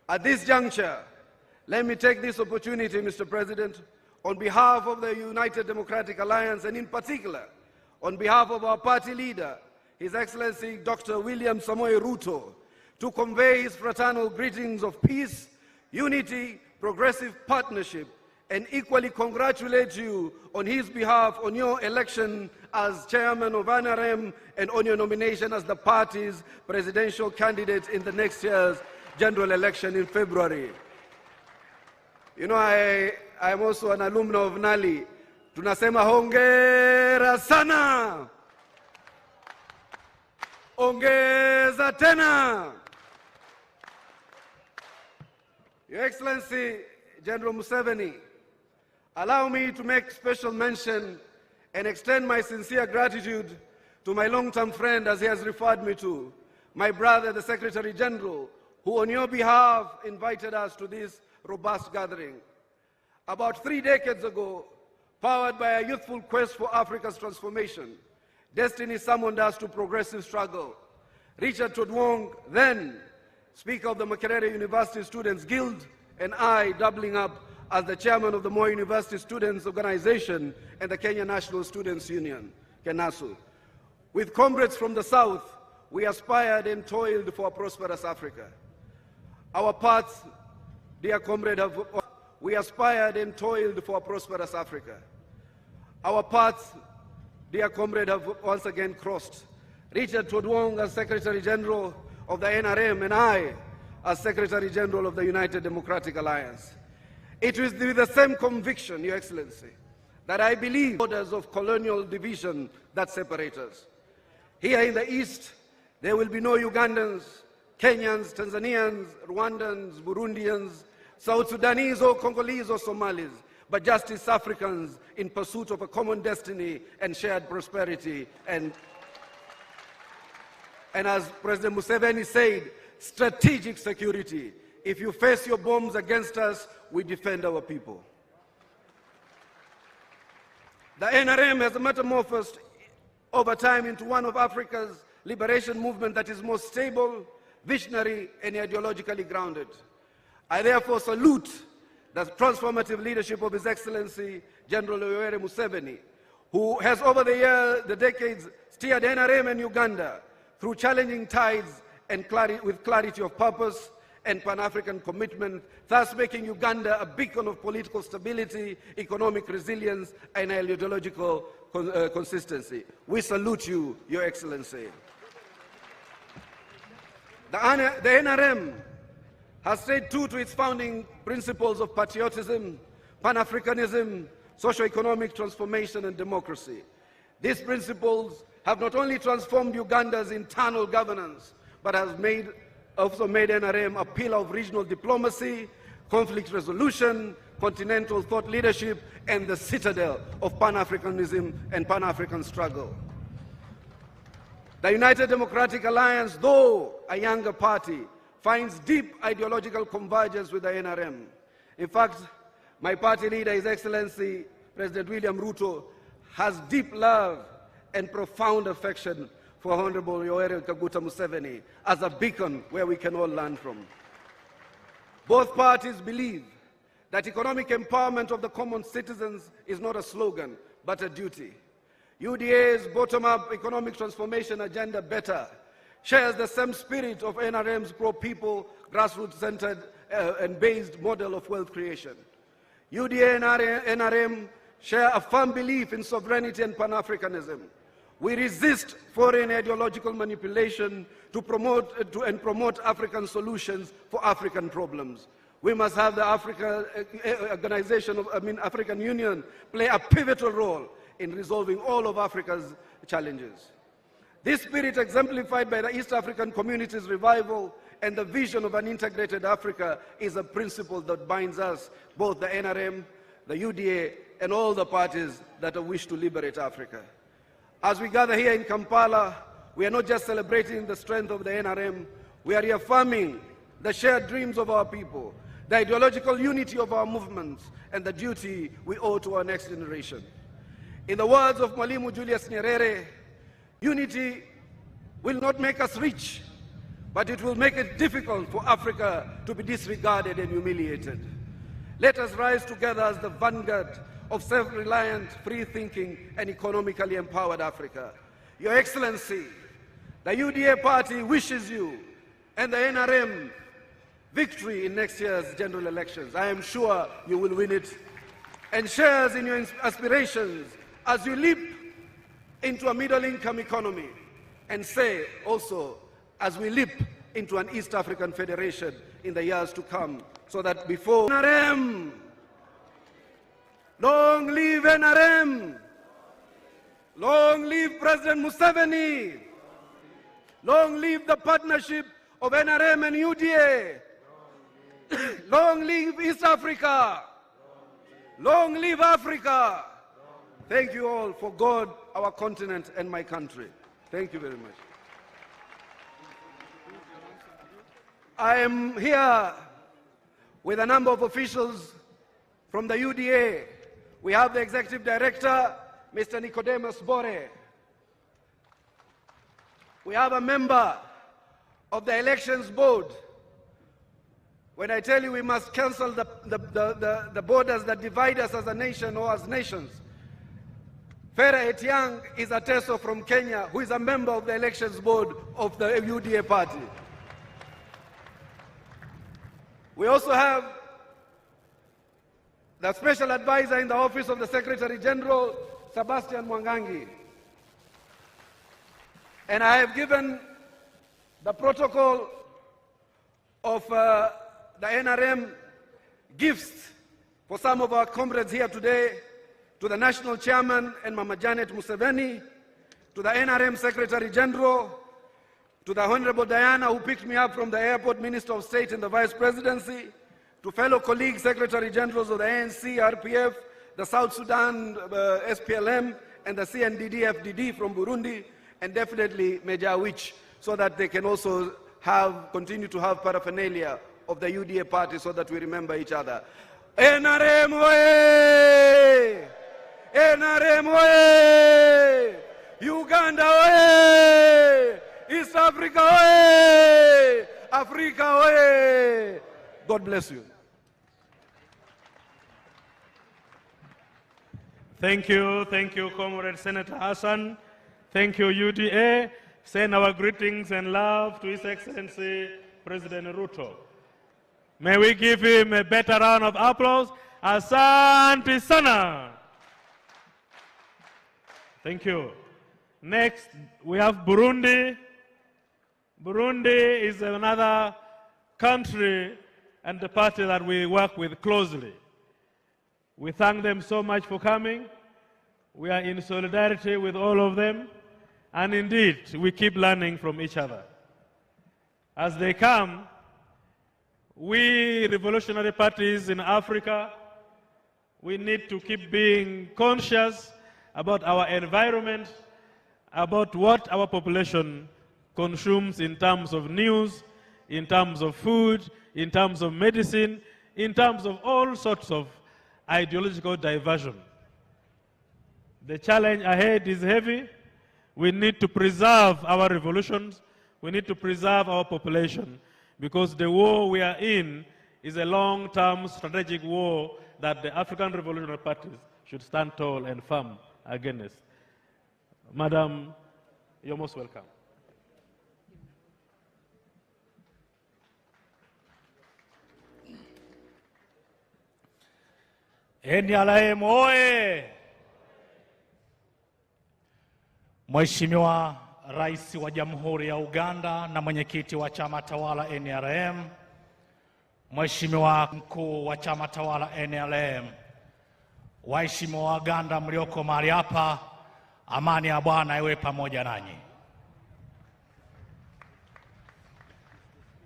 At this juncture, let me take this opportunity, Mr. President, on behalf of the United Democratic Alliance, and in particular, on behalf of our party leader, His Excellency Dr. William Samoei Ruto, to convey his fraternal greetings of peace, unity, progressive partnership, and equally congratulate you on his behalf on your election as chairman of NRM and on your nomination as the party's presidential candidate in the next year's general election in February. You know, I am also an alumna of Nali. Tunasema hongera sana. Ongeza tena. Your Excellency, General Museveni, allow me to make special mention and extend my sincere gratitude to my long-term friend, as he has referred me to, my brother, the Secretary General, who on your behalf invited us to this robust gathering. About 3 decades ago, powered by a youthful quest for Africa's transformation, destiny summoned us to progressive struggle. Richard Todwong, then Speaker of the Makerere University Students Guild, and I, doubling up as the chairman of the Moi University Students Organization and the Kenya National Students Union, KENASU. With comrades from the South, we aspired and toiled for a prosperous Africa. Our paths, dear comrade, we aspired and toiled for a prosperous Africa. Our paths, dear comrade, have once again crossed. Richard Todwong as Secretary General of the NRM and I as Secretary General of the United Democratic Alliance. It is with the same conviction, Your Excellency, that I believe borders of colonial division that separate us. Here in the East, there will be no Ugandans, Kenyans, Tanzanians, Rwandans, Burundians, South Sudanese or Congolese or Somalis, but just East Africans in pursuit of a common destiny and shared prosperity. And as President Museveni said, strategic security. If you face your bombs against us, we defend our people. The NRM has metamorphosed over time into one of Africa's liberation movement that is more stable, visionary, and ideologically grounded. I therefore salute the transformative leadership of His Excellency General Yoweri Museveni, who has over the decades steered NRM and Uganda through challenging tides and with clarity of purpose and Pan-African commitment, thus making Uganda a beacon of political stability, economic resilience, and ideological consistency. We salute you, Your Excellency. The NRM has stayed true to its founding principles of patriotism, Pan-Africanism, socio-economic transformation, and democracy. These principles have not only transformed Uganda's internal governance, but has also made NRM a pillar of regional diplomacy, conflict resolution, continental thought leadership, and the citadel of Pan-Africanism and Pan-African struggle. The United Democratic Alliance, though a younger party, finds deep ideological convergence with the NRM. In fact, my party leader, His Excellency President William Ruto, has deep love and profound affection for Honorable Yoweri Kaguta Museveni as a beacon where we can all learn from. Both parties believe that economic empowerment of the common citizens is not a slogan, but a duty. UDA's bottom-up economic transformation agenda, BETTER, shares the same spirit of NRM's pro-people, grassroots-centered and based model of wealth creation. UDA and NRM share a firm belief in sovereignty and Pan-Africanism. We resist foreign ideological manipulation to promote African solutions for African problems. We must have the African Union play a pivotal role in resolving all of Africa's challenges. This spirit, exemplified by the East African Community's revival and the vision of an integrated Africa, is a principle that binds us, both the NRM, the UDA, and all the parties that wish to liberate Africa. As we gather here in Kampala, we are not just celebrating the strength of the NRM, we are reaffirming the shared dreams of our people, the ideological unity of our movements, and the duty we owe to our next generation. In the words of Mwalimu Julius Nyerere, unity will not make us rich, but but it will make it difficult for Africa to be disregarded and humiliated. Let us rise together as the vanguard of self-reliant, free-thinking, and economically empowered Africa. Your Excellency, the UDA party wishes you and the NRM victory in next year's general elections. I am sure you will win it, and shares in your aspirations as you leap into a middle-income economy, and say also as we leap into an East African Federation in the years to come, so that before NRM, long live NRM, long live President Museveni, long live the partnership of NRM and UDA, long live East Africa, long live Africa. Thank you all for God, our continent, and my country. Thank you very much. I am here with a number of officials from the UDA. We have the Executive Director, Mr. Nicodemus Bore. We have a member of the Elections Board. When I tell you we must cancel the borders that divide us as a nation or as nations, Farah Etiang is a Teso from Kenya who is a member of the Elections Board of the UDA party. We also have the Special Advisor in the Office of the Secretary General, Sebastian Mwangangi. And I have given the protocol of the NRM gifts for some of our comrades here today, to the National Chairman and Mama Janet Museveni, to the NRM Secretary General, to the Honorable Diana who picked me up from the airport, Minister of State in the Vice Presidency, to fellow colleagues, Secretary Generals of the ANC, RPF, the South Sudan SPLM, and the CNDD-FDD from Burundi, and definitely Major Wich, so that they can also continue to have paraphernalia of the UDA party so that we remember each other. NRM way! NRM way! Uganda way! East Africa way! Africa way! God bless you. Thank you, Comrade Senator Hassan. Thank you, UDA. Send our greetings and love to His Excellency President Ruto. May we give him a better round of applause. Asante sana. Thank you. Next, we have Burundi. Burundi is another country and the party that we work with closely. We thank them so much for coming. We are in solidarity with all of them. And indeed, we keep learning from each other. As they come, we revolutionary parties in Africa, we need to keep being conscious about our environment, about what our population consumes in terms of news, in terms of food, in terms of medicine, in terms of all sorts of ideological diversion. The challenge ahead is heavy. We need to preserve our revolutions. We need to preserve our population, because the war we are in is a long-term strategic war that the African revolutionary parties should stand tall and firm against. Madam, you're most welcome. NRM oye! Mheshimiwa Rais wa Jamhuri ya Uganda na mwenyekiti wa chama tawala NRM, Mheshimiwa mkuu wa chama tawala NRM, waheshimiwa Waganda mlioko mahali hapa, amani ya Bwana iwe pamoja nanyi.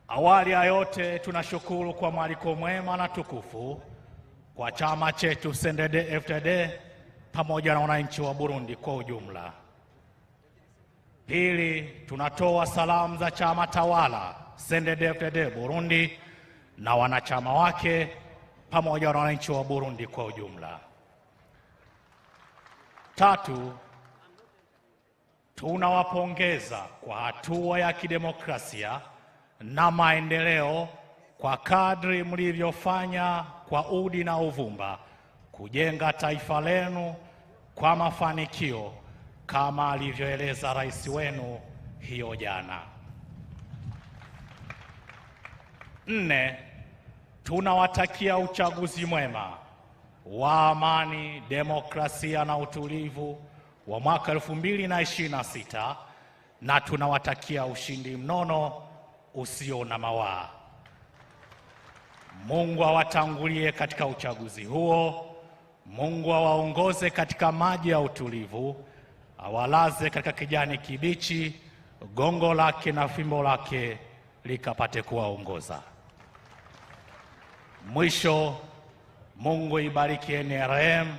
Awali ya yote tunashukuru kwa mwaliko mwema na tukufu kwa chama chetu CNDD-FDD pamoja na wananchi wa Burundi kwa ujumla. Pili, tunatoa salamu za chama tawala CNDD-FDD Burundi na wanachama wake pamoja na wananchi wa Burundi kwa ujumla. Tatu, tunawapongeza kwa hatua ya kidemokrasia na maendeleo kwa kadri mlivyofanya kwa udi na uvumba kujenga taifa lenu kwa mafanikio kama alivyoeleza rais wenu hiyo jana. 4, tunawatakia uchaguzi mwema wa amani, demokrasia na utulivu wa mwaka 2026 na tunawatakia ushindi mnono usio na mawaa. Mungu awatangulie katika uchaguzi huo. Mungu awaongoze katika maji ya utulivu, awalaze katika kijani kibichi, gongo lake na fimbo lake likapate kuwaongoza. Mwisho, Mungu ibariki NRM,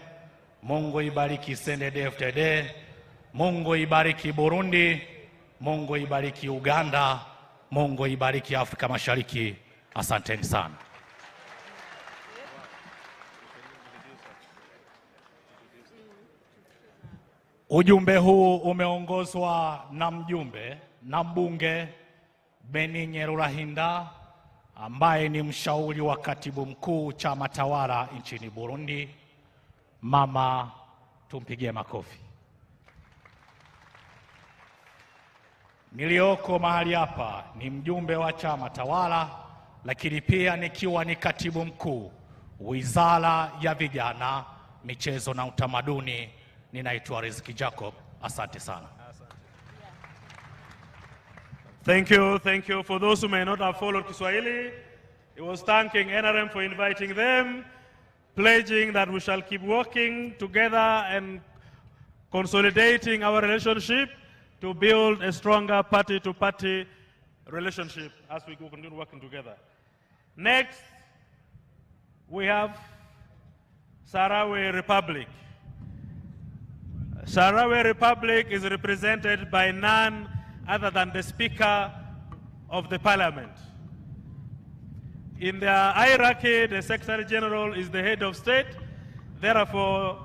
Mungu ibariki CNDD-FDD, Mungu ibariki Burundi, Mungu ibariki Uganda, Mungu ibariki Afrika Mashariki. Asanteni sana. Ujumbe huu umeongozwa na mjumbe na mbunge Beninye Rurahinda ambaye ni mshauri wa katibu mkuu chama tawala nchini Burundi. Mama, tumpigie makofi. Nilioko mahali hapa ni mjumbe wa chama tawala, lakini pia nikiwa ni katibu mkuu Wizara ya Vijana, Michezo na Utamaduni. Ninaitwa Rizki Jacob. Asante sana. Thank you, thank you. For those who may not have followed Kiswahili, he was thanking NRM for inviting them, pledging that we shall keep working together and consolidating our relationship to build a stronger party-to-party relationship as we continue working together. Next, we have Sahrawi Republic. Sahrawi Republic is represented by none other than the Speaker of the Parliament. In the hierarchy, the Secretary General is the head of state. Therefore,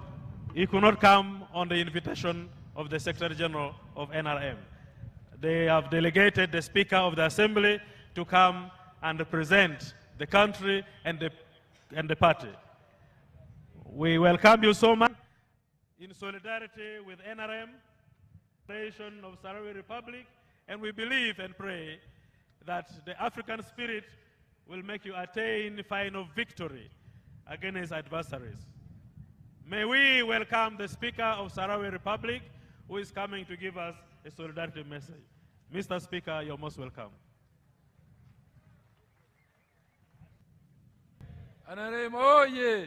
he could not come on the invitation of the Secretary General of NRM. They have delegated the Speaker of the Assembly to come and represent the country and the party. We welcome you so much. In solidarity with NRM, nation of Sahrawi Republic, and we believe and pray that the African spirit will make you attain final victory against adversaries. May we welcome the Speaker of Sahrawi Republic, who is coming to give us a solidarity message. Mr. Speaker, you're most welcome. NRM, oh yeah!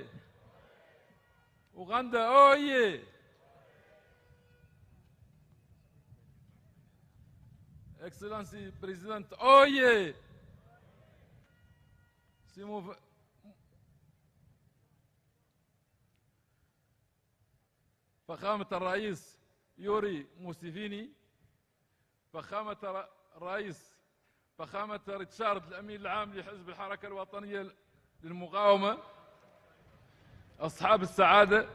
Uganda, oh yeah! Excellency President, oh yeah! فخامة الرئيس يوري موسيفيني، فخامة الرئيس فخامة ريتشارد الأمين العام لحزب الحركة الوطنية للمقاومة، أصحاب السعادة،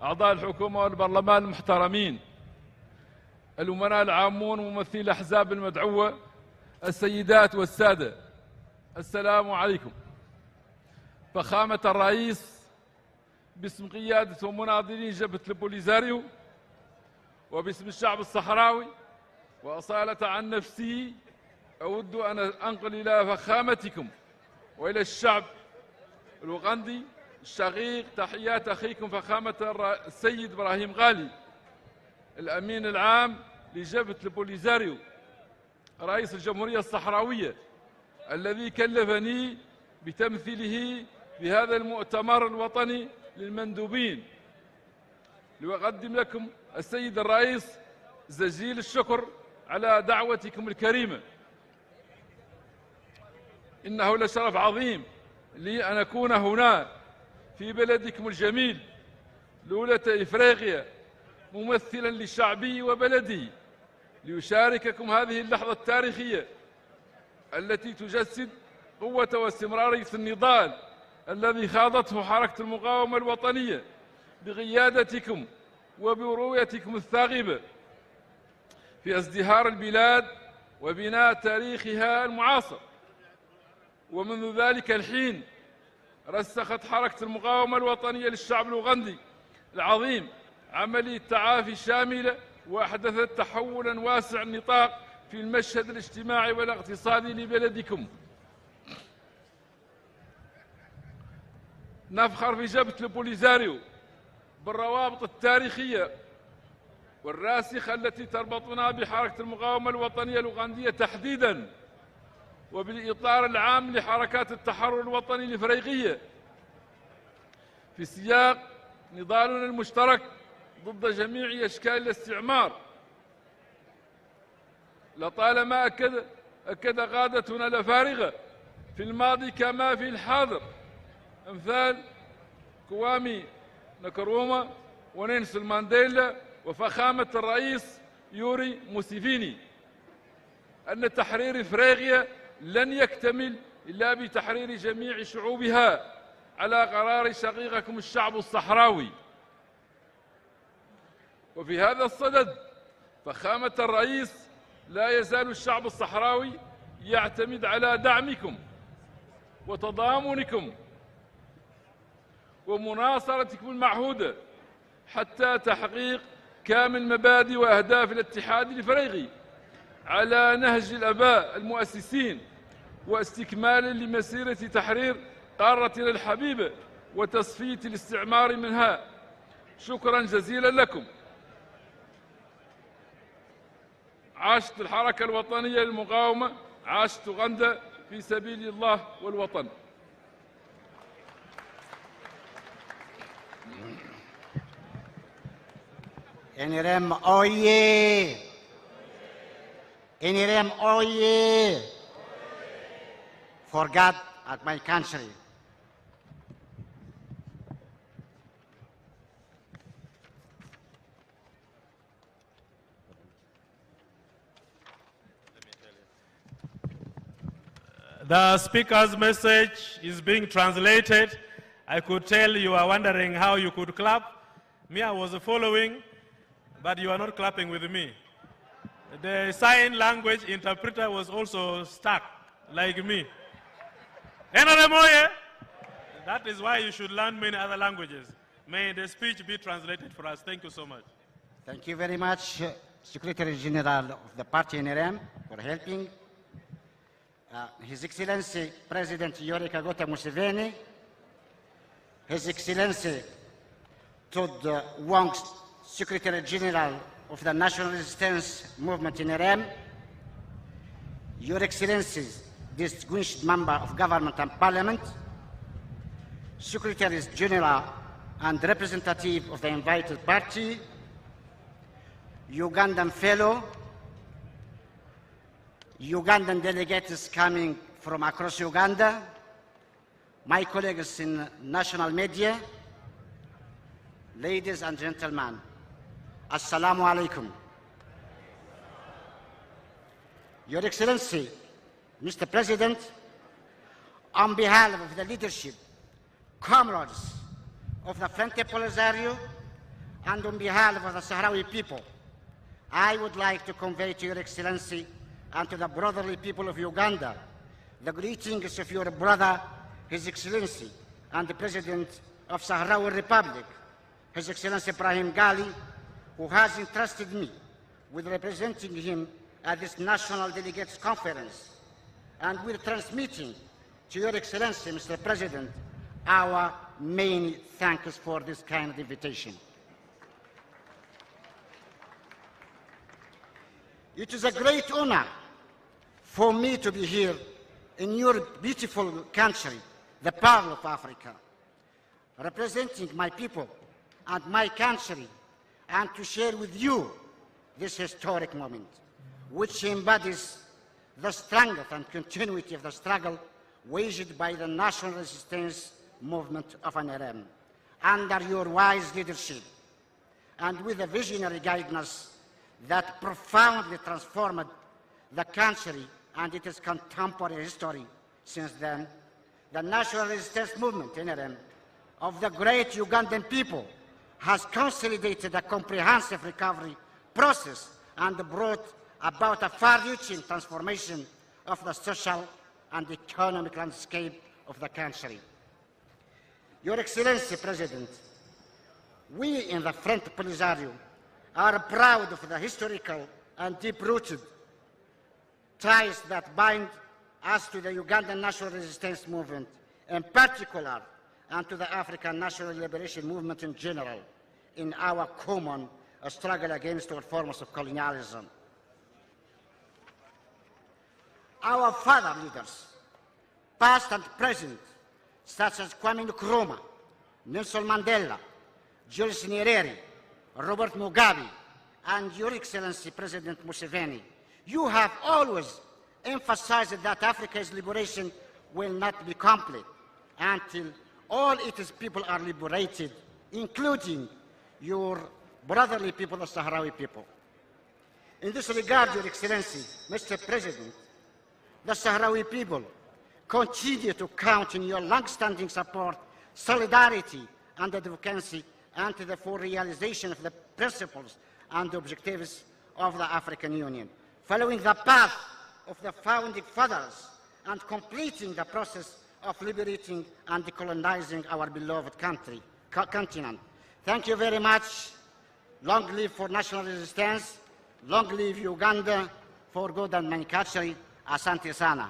أعضاء الحكومة والبرلمان المحترمين، الأمناء العامون وممثلي الأحزاب المدعوة، السيدات والسادة، السلام عليكم. فخامة الرئيس باسم قيادة ومناضلين جبهة البوليزاريو وباسم الشعب الصحراوي وأصالة عن نفسي أود أن أنقل إلى فخامتكم وإلى الشعب الأوغندي الشقيق تحيات أخيكم فخامة السيد إبراهيم غالي الأمين العام لجبهة البوليزاريو رئيس الجمهورية الصحراوية الذي كلفني بتمثيله في هذا المؤتمر الوطني للمندوبين، لأقدم لكم السيد الرئيس جزيل الشكر على دعوتكم الكريمة. إنه لشرف عظيم لي أن أكون هنا في بلدكم الجميل لولة إفريقيا ممثلا لشعبي وبلدي ليشارككم هذه اللحظة التاريخية التي تجسد قوة واستمرارية النضال الذي خاضته حركة المقاومة الوطنية بقيادتكم وبرؤيتكم الثاغبة في ازدهار البلاد وبناء تاريخها المعاصر. ومنذ ذلك الحين رسخت حركة المقاومة الوطنية للشعب الأوغندي العظيم عملية تعافي شاملة، وأحدثت تحولا واسع النطاق في المشهد الاجتماعي والاقتصادي لبلدكم. نفخر في جبهة البوليزاريو بالروابط التاريخية والراسخة التي تربطنا بحركة المقاومة الوطنية الأوغندية تحديداً، وبالإطار العام لحركات التحرر الوطني الإفريقية في سياق نضالنا المشترك ضد جميع أشكال الاستعمار. لطالما أكد قادتنا الأفارقة في الماضي كما في الحاضر أمثال كوامي نكروما ونيلسون مانديلا وفخامة الرئيس يوري موسيفيني أن تحرير إفريقيا لن يكتمل إلا بتحرير جميع شعوبها على قرار شقيقكم الشعب الصحراوي. وفي هذا الصدد فخامة الرئيس لا يزال الشعب الصحراوي يعتمد على دعمكم وتضامنكم ومناصرتكم المعهودة حتى تحقيق كامل مبادئ وأهداف الاتحاد الإفريقي على نهج الآباء المؤسسين، واستكمالا لمسيرة تحرير قارتنا الحبيبة وتصفية الاستعمار منها. شكرا جزيلا لكم. عاشت الحركة الوطنية للمقاومة، عاشت أوغندا في سبيل الله والوطن. NRM oye! NRM oye! For God and my country. The speaker's message is being translated. I could tell you are wondering how you could clap. Me, I was following, but you are not clapping with me. The sign language interpreter was also stuck, like me. NRM oye! That is why you should learn many other languages. May the speech be translated for us. Thank you so much. Thank you very much, Secretary General of the party NRM, for helping. His Excellency President Yoweri Kaguta Museveni, His Excellency Todd Wong, Secretary General of the National Resistance Movement NRM, Your Excellencies, distinguished Member of Government and Parliament, Secretaries General and representative of the invited party, Ugandan fellow, Ugandan delegates coming from across Uganda, my colleagues in national media, ladies and gentlemen, Assalamu alaikum. Your Excellency, Mr. President, on behalf of the leadership, comrades of the Frente Polisario, and on behalf of the Sahrawi people, I would like to convey to Your Excellency and to the brotherly people of Uganda the greetings of your brother, His Excellency, and the President of Sahrawi Republic, His Excellency Ibrahim Gali, who has entrusted me with representing him at this National Delegates Conference, and we're transmitting to Your Excellency, Mr. President, our many thanks for this kind of invitation. It is a great honor for me to be here in your beautiful country, the Pearl of Africa, representing my people and my country, and to share with you this historic moment, which embodies the strength and continuity of the struggle waged by the national resistance movement of NRM under your wise leadership and with a visionary guidance that profoundly transformed the country and its contemporary history. Since then, the national resistance movement, NRM, of the great Ugandan people has consolidated a comprehensive recovery process and brought about a far-reaching transformation of the social and economic landscape of the country. Your Excellency, President, we in the Front Polisario are proud of the historical and deep-rooted ties that bind us to the Ugandan National Resistance Movement in particular, and to the African National Liberation Movement in general, in our common struggle against all forms of colonialism. Our father leaders, past and present, such as Kwame Nkrumah, Nelson Mandela, Julius Nyerere, Robert Mugabe, and Your Excellency President Museveni, you have always emphasized that Africa's liberation will not be complete until all its people are liberated, including your brotherly people, the Sahrawi people. In this regard, Your Excellency, Mr. President, the Sahrawi people continue to count on your long-standing support, solidarity, and advocacy and to the full realization of the principles and objectives of the African Union, following the path of the founding fathers and completing the process of liberating and decolonizing our beloved continent. Thank you very much. Long live for national resistance. Long live Uganda for good and manufacturing. Asante sana.